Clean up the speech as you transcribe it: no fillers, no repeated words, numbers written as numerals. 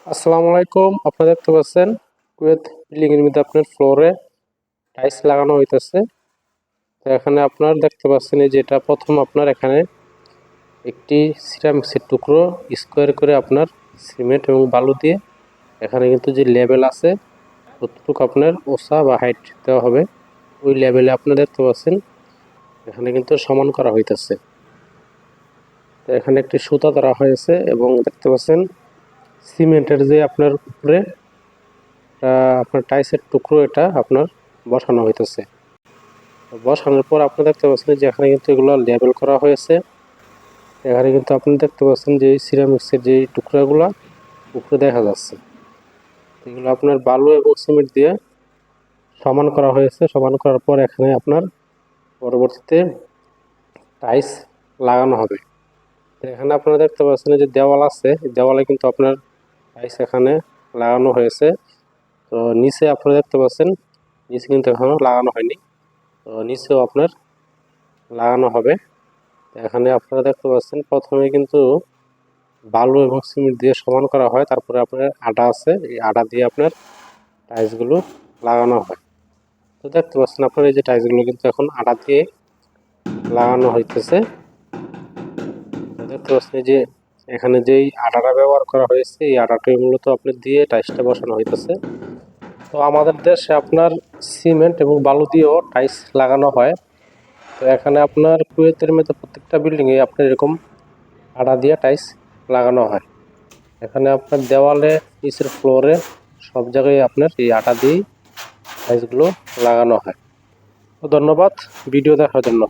আসসালামু আলাইকুম। আপনারা দেখতে পাচ্ছেন কুয়েত বিল্ডিং এর মধ্যে আপনার ফ্লোরে টাইলস লাগানো হইতেছে। তো এখানে আপনার দেখতে পাচ্ছেন এই যেটা প্রথম আপনার এখানে একটি সিরামিক্সের টুকরো স্কোয়ার করে আপনার সিমেন্ট এবং বালু দিয়ে এখানে কিন্তু যে লেভেল আছে ততটুকু আপনার ওসা বা হাইট দেওয়া হবে। ওই লেভেলে আপনারা দেখতে পাচ্ছেন এখানে কিন্তু সমান করা হইতেছে। তো এখানে একটি সুতা ধরা হয়েছে এবং দেখতে পাচ্ছেন সিমেন্টের যে আপনার উপরে আপনার টাইসের টুকরো এটা আপনার বসানো হইতেছে। বসানোর পর আপনি দেখতে পাচ্ছেন যে এখানে কিন্তু এগুলো লেবেল করা হয়েছে। এখানে কিন্তু আপনি দেখতে পাচ্ছেন যে সিরামিক্সের যে টুকরাগুলো উপরে দেখা যাচ্ছে, এগুলো আপনার বালু এবং সিমেন্ট দিয়ে সমান করা হয়েছে। সমান করার পর এখানে আপনার পরবর্তীতে টাইলস লাগানো হবে। এখানে আপনারা দেখতে পাচ্ছেন যে দেওয়াল আছে, দেওয়ালে কিন্তু আপনার টাইলস এখানে লাগানো হয়েছে। তো নিচে আপনারা দেখতে পাচ্ছেন নিচে কিন্তু এখনো লাগানো হয়নি, তো নিচেও আপনার লাগানো হবে। এখানে আপনারা দেখতে পাচ্ছেন প্রথমে কিন্তু বালু এবং সিমেন্ট দিয়ে সমান করা হয়, তারপরে আপনার আটা আছে, এই আটা দিয়ে আপনার টাইলসগুলো লাগানো হয়। তো দেখতে পাচ্ছেন আপনার এই যে টাইলসগুলো কিন্তু এখন আটা দিয়ে লাগানো হইতেছে। তো দেখতে পাচ্ছেন যে এখানে যেই আটাটা ব্যবহার করা হয়েছে এই আটাটাই মূলত আপনার দিয়ে টাইলসটা বসানো হইতেছে। তো আমাদের দেশে আপনার সিমেন্ট এবং বালু দিয়েও টাইলস লাগানো হয়। তো এখানে আপনার কুয়েতের মধ্যে প্রত্যেকটা বিল্ডিংয়ে আপনার এরকম আটা দিয়ে টাইলস লাগানো হয়। এখানে আপনার দেওয়ালে, নিচের ফ্লোরে সব জায়গায় আপনার এই আটা দিয়েই টাইলসগুলো লাগানো হয়। তো ধন্যবাদ ভিডিও দেখার জন্য।